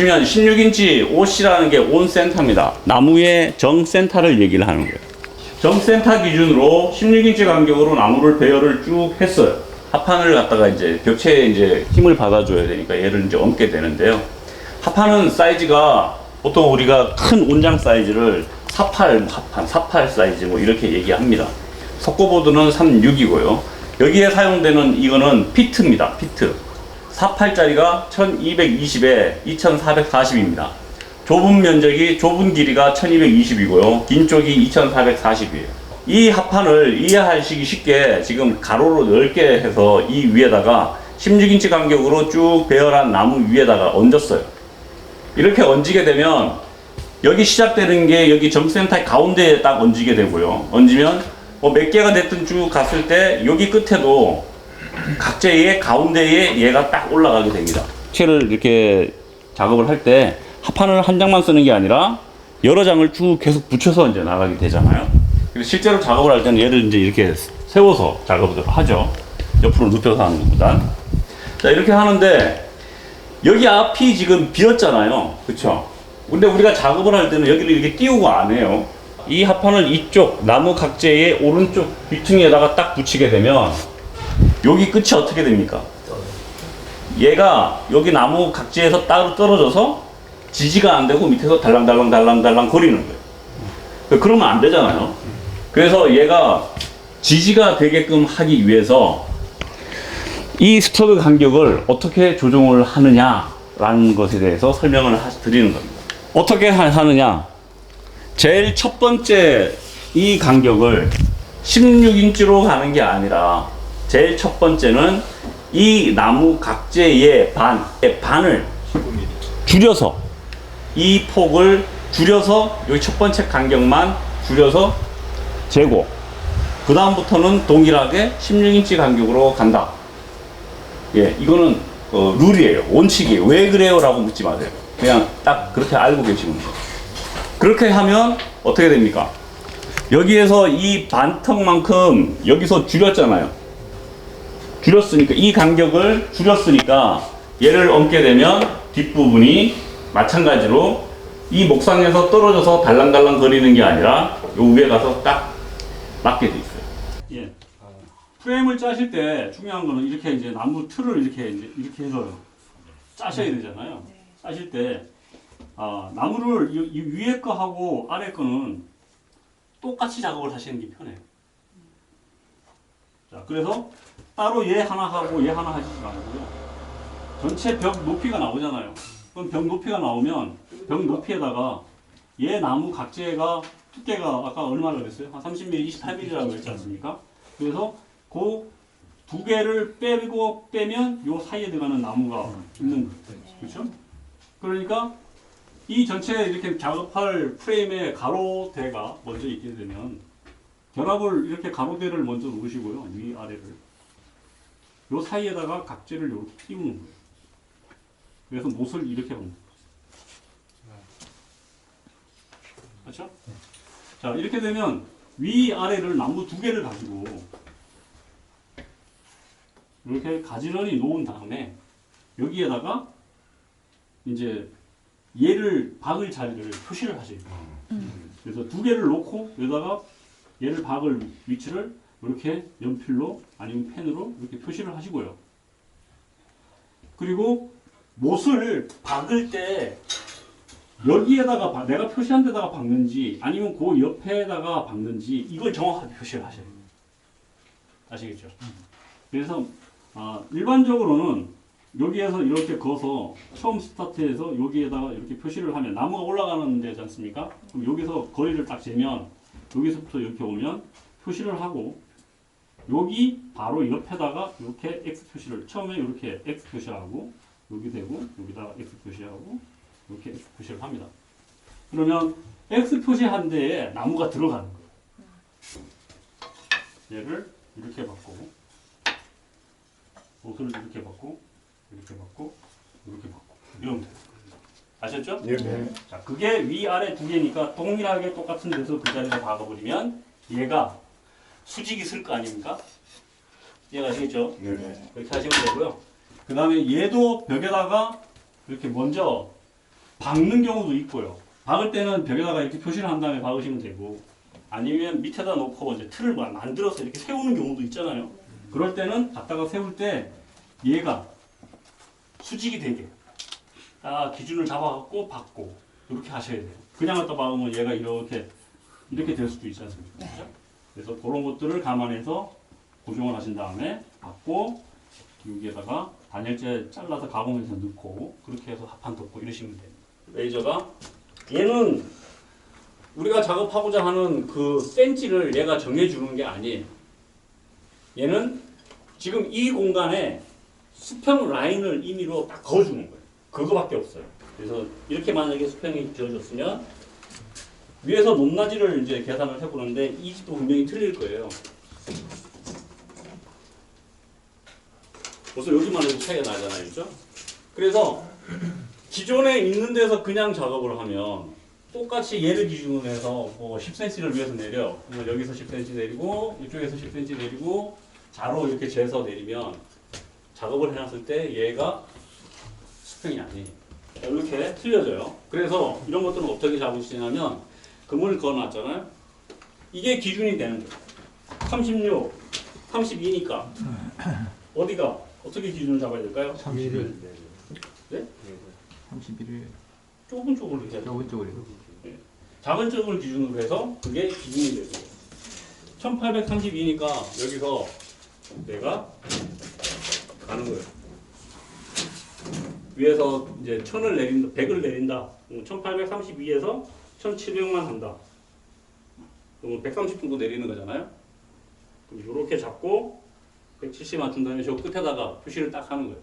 보시면 16인치 OC라는 게 온센터입니다. 나무의 정센터를 얘기를 하는 거예요. 정센터 기준으로 16인치 간격으로 나무를 배열을 쭉 했어요. 합판을 갖다가 이제 벽체에 이제 힘을 받아줘야 되니까 얘를 이제 얹게 되는데요. 합판은 사이즈가 보통 우리가 큰 온장 사이즈를 48 합판, 48 사이즈 뭐 이렇게 얘기합니다. 석고보드는 36이고요. 여기에 사용되는 이거는 피트입니다. 피트. 48짜리가 1220에 2440입니다. 좁은 면적이, 좁은 길이가 1220이고요. 긴 쪽이 2440이에요. 이 합판을 이해하시기 쉽게 지금 가로로 넓게 해서 이 위에다가 16인치 간격으로 쭉 배열한 나무 위에다가 얹었어요. 이렇게 얹게 되면 여기 시작되는 게 여기 점센터의 가운데에 딱 얹게 되고요. 얹으면 뭐 몇 개가 됐든 쭉 갔을 때 여기 끝에도 각재의 가운데에 얘가 딱 올라가게 됩니다. 채를 이렇게 작업을 할 때 합판을 한 장만 쓰는 게 아니라 여러 장을 쭉 계속 붙여서 이제 나가게 되잖아요. 그래서 실제로 작업을 할 때는 얘를 이제 이렇게 세워서 작업을 하죠. 옆으로 눕혀서 하는 것보다. 자, 이렇게 하는데 여기 앞이 지금 비었잖아요. 그쵸? 근데 우리가 작업을 할 때는 여기를 이렇게 띄우고 안 해요. 이 합판을 이쪽 나무 각재의 오른쪽 귀퉁이에다가 딱 붙이게 되면 여기 끝이 어떻게 됩니까? 얘가 여기 나무 각재에서 따로 떨어져서 지지가 안 되고 밑에서 달랑달랑 거리는 거예요. 그러면 안 되잖아요. 그래서 얘가 지지가 되게끔 하기 위해서 이 스터드 간격을 어떻게 조정을 하느냐라는 것에 대해서 설명을 드리는 겁니다. 어떻게 하느냐? 제일 첫 번째 이 간격을 16인치로 가는 게 아니라 제일 첫 번째는 이 나무 각재의 반을 줄여서 이 폭을 줄여서 여기 첫 번째 간격만 줄여서 재고 그 다음부터는 동일하게 16인치 간격으로 간다. 예, 이거는 룰이에요. 원칙이에요. 왜 그래요? 라고 묻지 마세요. 그냥 딱 그렇게 알고 계시면 돼요. 그렇게 하면 어떻게 됩니까? 여기에서 이 반턱만큼 여기서 줄였잖아요. 줄였으니까 이 간격을 줄였으니까 얘를 얹게 되면 뒷부분이 마찬가지로 이 목상에서 떨어져서 달랑달랑 거리는 게 아니라 요 위에 가서 딱 맞게 돼 있어요. 예. 프레임을 짜실 때 중요한 거는 이렇게 이제 나무 틀을 이렇게 해서 짜셔야 되잖아요. 짜실 때 나무를 이 위에 거하고 아래 거는 똑같이 작업을 하시는 게 편해요. 자, 그래서 따로 얘 하나 하고 얘 하나 하시지 말고요. 전체 벽 높이가 나오잖아요. 그럼 벽 높이가 나오면 벽 높이에다가 얘 나무 각재가 두께가 아까 얼마나 그랬어요? 한 30mm, 28mm라고 했지 않습니까? 그래서 그 두 개를 빼면 요 사이에 들어가는 나무가 있는 거예요. 그렇죠? 그러니까 이 전체 이렇게 작업할 프레임의 가로대가 먼저 있게 되면 결합을 이렇게 가로대를 먼저 놓으시고요. 위 아래를. 요 사이에다가 각재를 이렇게 띄우는 거예요. 그래서 못을 이렇게 합니다. 그렇죠? 자, 이렇게 되면 위 아래를 나무 두 개를 가지고 이렇게 가지런히 놓은 다음에 여기에다가 이제 얘를 박을 자리를 표시를 하셔야 돼요. 그래서 두 개를 놓고 여기다가 얘를 박을 위치를 이렇게 연필로 아니면 펜으로 이렇게 표시를 하시고요. 그리고 못을 박을 때 여기에다가 내가 표시한 데다가 박는지 아니면 그 옆에다가 박는지 이걸 정확하게 표시를 하셔야 돼요. 아시겠죠? 그래서 일반적으로는 여기에서 이렇게 그어서 처음 스타트해서 여기에다가 이렇게 표시를 하면 나무가 올라가는 데지 않습니까? 그럼 여기서 거리를 딱 재면 여기서부터 이렇게 오면 표시를 하고 여기 바로 옆에다가 이렇게 X 표시를 처음에 이렇게 X 표시하고 여기 대고 여기다가 X 표시하고 이렇게 X 표시를 합니다. 그러면 X 표시한 데에 나무가 들어가는 거예요. 얘를 이렇게 바꾸고 옷을 이렇게 받고 이렇게 받고 이렇게 받고 이러면 돼요. 아셨죠? 네. 자, 그게 위아래 두 개니까 동일하게 똑같은 데서 그 자리에 박아버리면 얘가 수직이 쓸 거 아닙니까? 이해가 아시겠죠? 네. 이렇게 하시면 되고요. 그 다음에 얘도 벽에다가 이렇게 먼저 박는 경우도 있고요. 박을 때는 벽에다가 이렇게 표시를 한 다음에 박으시면 되고, 아니면 밑에다 놓고 이제 틀을 만들어서 이렇게 세우는 경우도 있잖아요. 그럴 때는 갖다가 세울 때 얘가 수직이 되게 딱 기준을 잡아갖고 박고 이렇게 하셔야 돼요. 그냥 갖다 박으면 얘가 이렇게 될 수도 있지 않습니까? 그렇죠? 그래서 그런 것들을 감안해서 고정을 하신 다음에 박고 여기에다가 단열재 잘라서 가공해서 넣고 그렇게 해서 합판 덮고 이러시면 됩니다. 레이저가 얘는 우리가 작업하고자 하는 그 센치를 얘가 정해주는 게 아니에요. 얘는 지금 이 공간에 수평 라인을 임의로 딱 그어주는 거예요. 그거밖에 없어요. 그래서 이렇게 만약에 수평이 지어졌으면 위에서 높낮이를 이제 계산을 해보는데 이 집도 분명히 틀릴 거예요. 벌써 여기만 해도 차이가 나잖아요. 그렇죠? 그래서 기존에 있는 데서 그냥 작업을 하면 똑같이 얘를 기준으로 해서 뭐 10cm를 위에서 내려. 뭐 여기서 10cm 내리고 이쪽에서 10cm 내리고 자로 이렇게 재서 내리면 작업을 해놨을 때 얘가 수평이 아니에요. 이렇게 틀려져요. 그래서 이런 것들은 어떻게 잡으시냐면 그물을 그어놨잖아요. 이게 기준이 되는 거예요. 36, 32니까 어디가 어떻게 기준을 잡아야 될까요? 31을 네? 31을 좁은 쪽으로 이렇게 좁은 쪽으로 네. 작은 쪽을 기준으로 해서 그게 기준이 되는 거예요. 1832니까 여기서 내가 가는 거예요. 위에서 이제 1000을 내린다, 100을 내린다. 1832에서 1700만 한다. 그러면 130 정도 내리는 거잖아요. 그럼 이렇게 잡고 170 맞춘 다음에 저 끝에다가 표시를 딱 하는 거예요.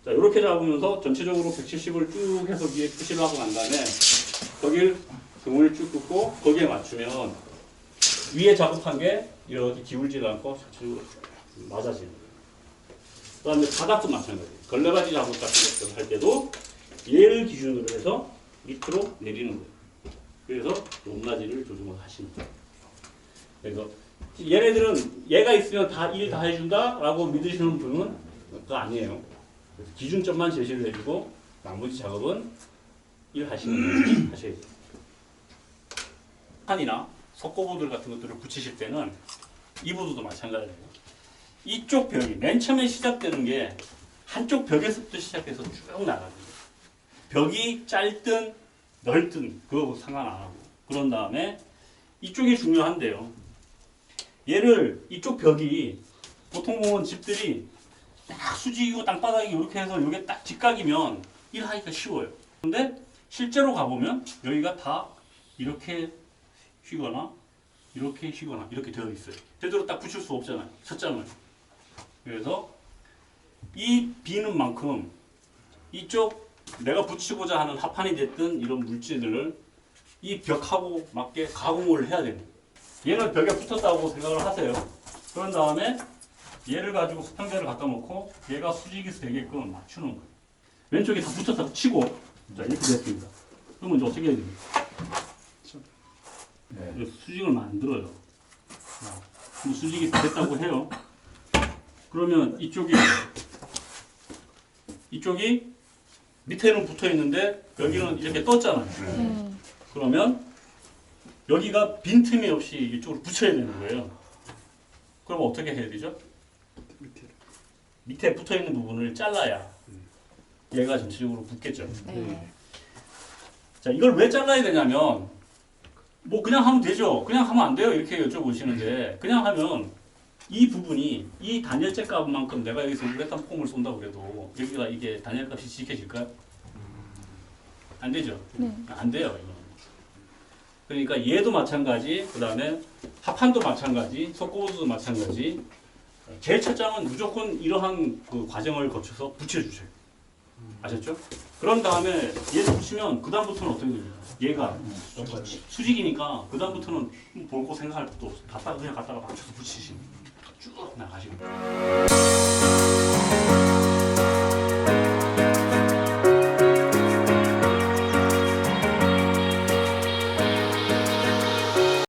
자, 이렇게 잡으면서 전체적으로 170을 쭉 해서 위에 표시를 하고 난 다음에 거길 그물을 쭉 긋고 거기에 맞추면 위에 작업한 게 이렇게 기울지도 않고 전체적으로 맞아지는 거예요. 그 다음에 바닥도 마찬가지예요. 걸레바지 작업 같은 것들 할 때도 얘를 기준으로 해서 밑으로 내리는 거예요. 그래서 높낮이를 조정을 하시는 거예요. 그래서 얘네들은 얘가 있으면 다 일 다 해준다 라고 믿으시는 분은 그거 아니에요. 그래서 기준점만 제시를 해주고 나머지 작업은 일 하시는 거 하셔야 돼요. 판이나 석고보들 같은 것들을 붙이실 때는 이 보드도 마찬가지예요. 이쪽 벽이 맨 처음에 시작되는 게 한쪽 벽에서부터 시작해서 쭉 나가는 거예요. 벽이 짧든 넓든 그거 상관 안 하고 그런 다음에 이쪽이 중요한데요. 얘를 이쪽 벽이 보통 보면 집들이 딱 수직이고 땅바닥이 이렇게 해서 이게 딱 직각이면 일하기가 쉬워요. 근데 실제로 가보면 여기가 다 이렇게 휘거나 이렇게 휘거나 이렇게 되어 있어요. 제대로 딱 붙일 수 없잖아요. 쳤잖아요. 그래서 이 비는 만큼 이쪽 내가 붙이고자 하는 합판이 됐든 이런 물질들을 이 벽하고 맞게 가공을 해야 됩니다. 얘는 벽에 붙었다고 생각을 하세요. 그런 다음에 얘를 가지고 수평대를 갖다 놓고 얘가 수직이 되게끔 맞추는 거예요. 왼쪽에 다 붙었다고 치고 자 이렇게 됐습니다. 그러면 이제 어떻게 해야 됩니까? 네. 수직을 만들어요. 자, 그럼 수직이 됐다고 해요. 그러면 이쪽이 밑에는 붙어 있는데 여기는 이렇게 떴잖아요. 그러면 여기가 빈틈이 없이 이쪽으로 붙여야 되는 거예요. 그럼 어떻게 해야 되죠? 밑에 붙어 있는 부분을 잘라야 얘가 전체적으로 붙겠죠. 네. 자, 이걸 왜 잘라야 되냐면 뭐 그냥 하면 되죠. 그냥 하면 안 돼요. 이렇게 여쭤보시는데 그냥 하면 이 부분이 이 단열재 값만큼 내가 여기서 우레탄 폼을 쏜다고 그래도 여기가 이게 단열값이 지켜질까요? 안 되죠. 네. 안 돼요. 이거. 그러니까 얘도 마찬가지, 그 다음에 합판도 마찬가지, 석고보드도 마찬가지. 제일 첫 장은 무조건 이러한 그 과정을 거쳐서 붙여주세요. 아셨죠? 그런 다음에 얘를 붙이면 그 다음부터는 어떻게 됩니까? 얘가 수직이니까 그 다음부터는 볼 거 생각할 것도 없어. 그냥 갖다가 맞춰서 붙이시면 쭉 나가시면 돼요.